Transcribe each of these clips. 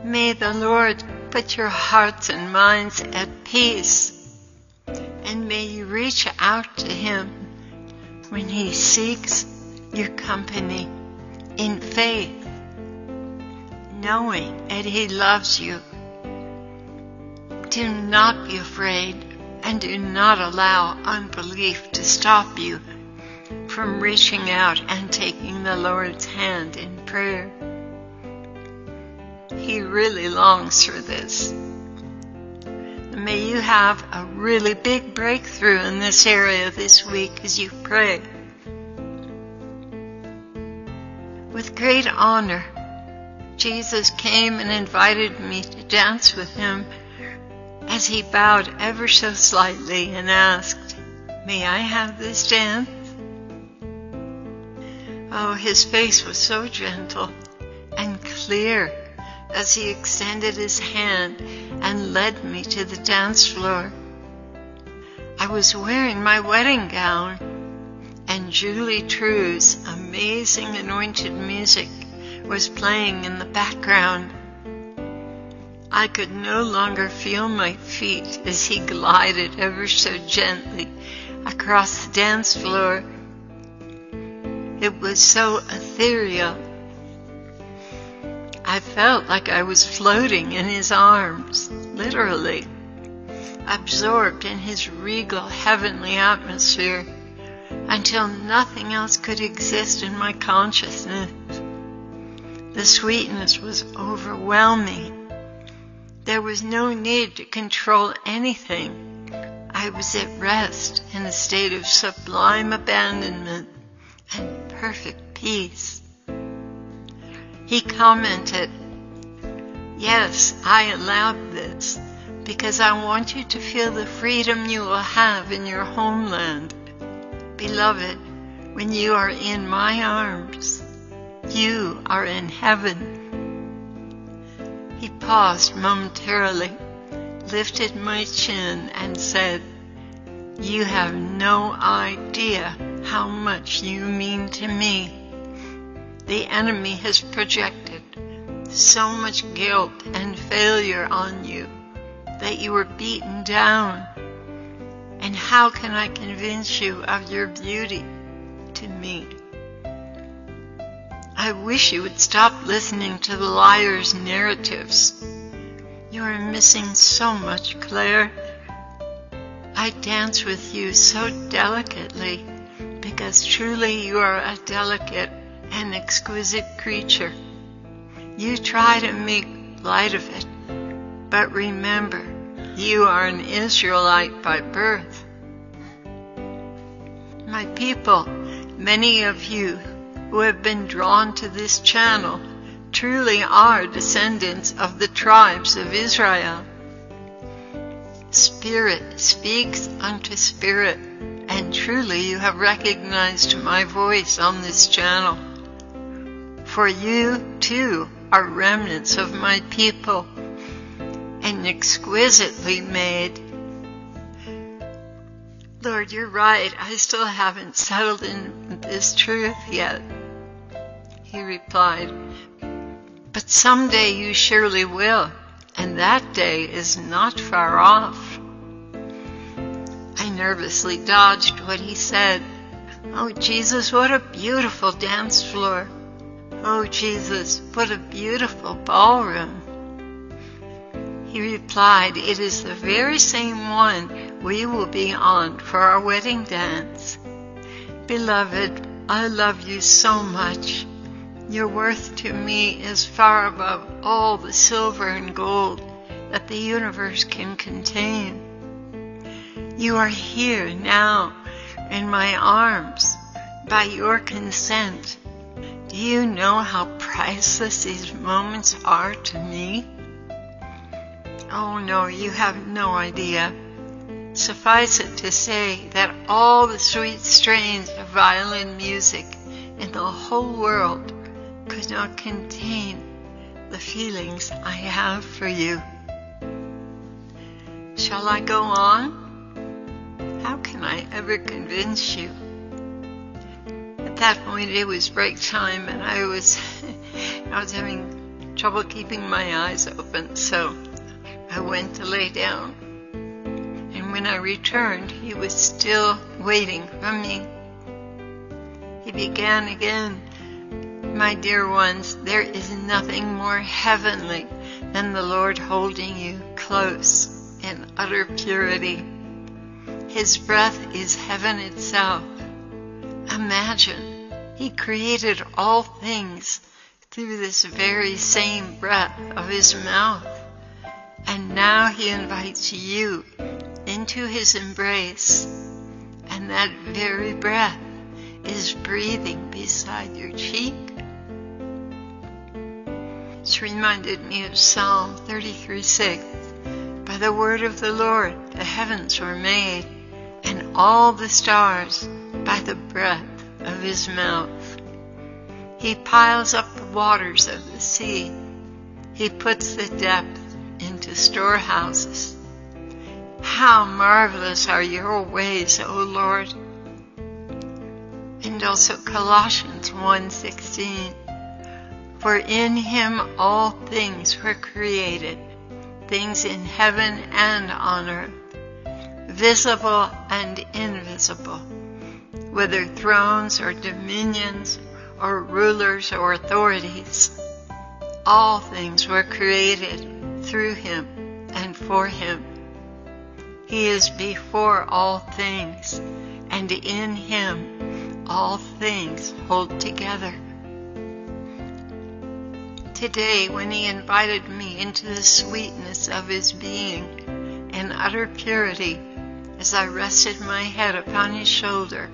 May the Lord put your hearts and minds at peace, and may you reach out to Him when He seeks your company in faith, knowing that He loves you. Do not be afraid, and do not allow unbelief to stop you from reaching out and taking the Lord's hand in prayer. He really longs for this. May you have a really big breakthrough in this area this week as you pray. With great honor, Jesus came and invited me to dance with Him as He bowed ever so slightly and asked, "May I have this dance?" Oh, His face was so gentle and clear as He extended His hand and led me to the dance floor. I was wearing my wedding gown, and Julie True's amazing anointed music was playing in the background. I could no longer feel my feet as He glided ever so gently across the dance floor. It was so ethereal. I felt like I was floating in His arms, literally, absorbed in His regal heavenly atmosphere until nothing else could exist in my consciousness. The sweetness was overwhelming. There was no need to control anything. I was at rest in a state of sublime abandonment and perfect peace. He commented, "Yes, I allowed this because I want you to feel the freedom you will have in your homeland. Beloved, when you are in my arms, you are in heaven." He paused momentarily, lifted my chin, and said, "You have no idea how much you mean to me. The enemy has projected so much guilt and failure on you that you were beaten down. And how can I convince you of your beauty to me? I wish you would stop listening to the liars' narratives. You are missing so much, Claire. I dance with you so delicately because truly you are a delicate and exquisite creature. You try to make light of it, but remember, you are an Israelite by birth. My people, many of you who have been drawn to this channel truly are descendants of the tribes of Israel. Spirit speaks unto spirit, and truly you have recognized my voice on this channel. For you, too, are remnants of my people, and exquisitely made. Lord, you're right, I still haven't settled in this truth yet. He replied, but someday you surely will, and that day is not far off. I nervously dodged what he said. Oh, Jesus, what a beautiful dance floor. Oh, Jesus, what a beautiful ballroom. He replied, it is the very same one we will be on for our wedding dance. Beloved, I love you so much. Your worth to me is far above all the silver and gold that the universe can contain. You are here now in my arms by your consent. Do you know how priceless these moments are to me? Oh no, you have no idea. Suffice it to say that all the sweet strains of violin music in the whole world could not contain the feelings I have for you. Shall I go on? How can I ever convince you? At that point it was break time, and I was having trouble keeping my eyes open, so I went to lay down. And when I returned, he was still waiting for me. He began again, "My dear ones, there is nothing more heavenly than the Lord holding you close in utter purity. His breath is heaven itself. Imagine, he created all things through this very same breath of his mouth. And now he invites you into his embrace, and that very breath is breathing beside your cheek." It's reminded me of Psalm 33:6. "By the word of the Lord the heavens were made, and all the stars by the breath of his mouth. He piles up the waters of the sea. He puts the depth into storehouses. How marvelous are your ways, O Lord." And also Colossians 1:16. "For in him all things were created, things in heaven and on earth, visible and invisible, whether thrones or dominions or rulers or authorities. All things were created through him and for him. He is before all things, and in him all things hold together." Today, when he invited me into the sweetness of his being in utter purity, as I rested my head upon his shoulder,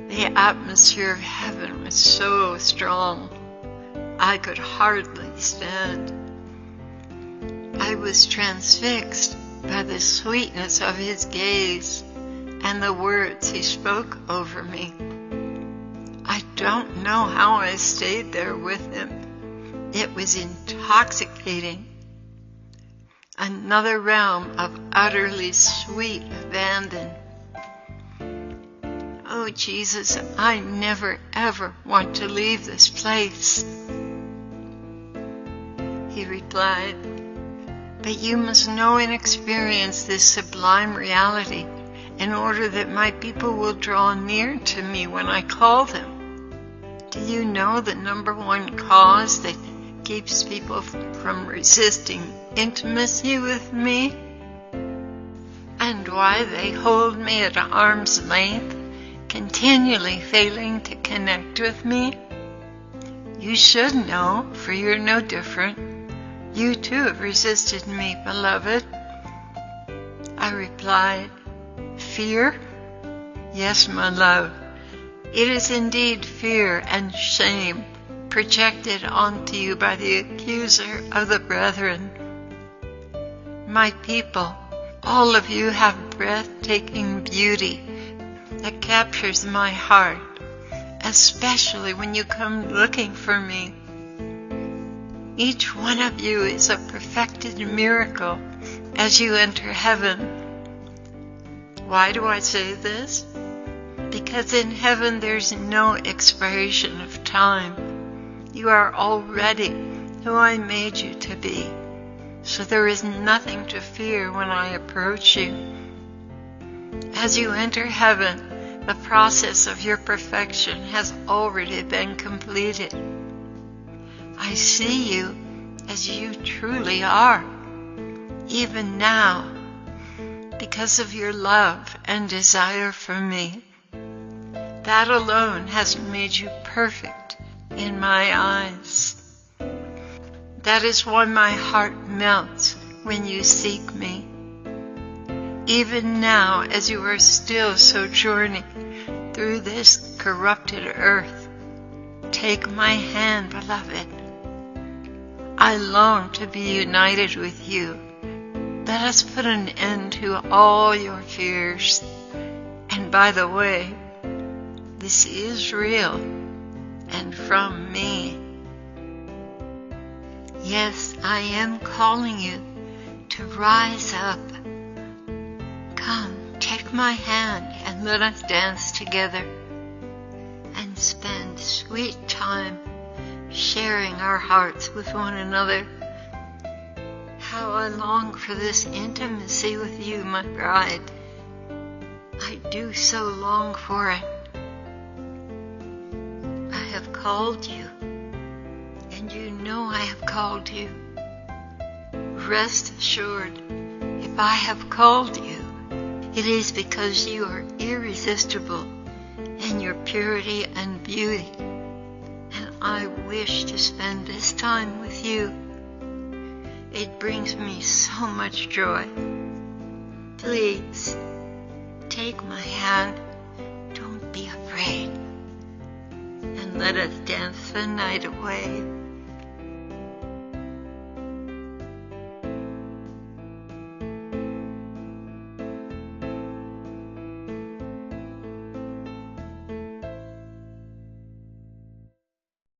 the atmosphere of heaven was so strong, I could hardly stand. I was transfixed by the sweetness of his gaze and the words he spoke over me. I don't know how I stayed there with him. It was intoxicating. Another realm of utterly sweet abandon. "Oh, Jesus, I never ever want to leave this place." He replied, "But you must know and experience this sublime reality in order that my people will draw near to me when I call them. Do you know the number one cause that keeps people from resisting intimacy with me? And why they hold me at arm's length, continually failing to connect with me? You should know, for you're no different. You too have resisted me, beloved." I replied, "Fear? Yes, my love. It is indeed fear and shame projected onto you by the accuser of the brethren. My people, all of you have breathtaking beauty that captures my heart, especially when you come looking for me. Each one of you is a perfected miracle as you enter heaven." Why do I say this? Because in heaven there's no expiration of time. You are already who I made you to be, so there is nothing to fear when I approach you. As you enter heaven, the process of your perfection has already been completed. I see you as you truly are, even now, because of your love and desire for me. That alone has made you perfect in my eyes. That is why my heart melts when you seek me. Even now, as you are still sojourning through this corrupted earth, take my hand, beloved. I long to be united with you. Let us put an end to all your fears. And by the way, this is real and from me. Yes, I am calling you to rise up. Come, take my hand and let us dance together and spend sweet time sharing our hearts with one another. How I long for this intimacy with you, my bride. I do so long for it. I have called you, and you know I have called you. Rest assured, if I have called you, it is because you are irresistible in your purity and beauty, and I wish to spend this time with you. It brings me so much joy. Please, take my hand, don't be afraid, and let us dance the night away.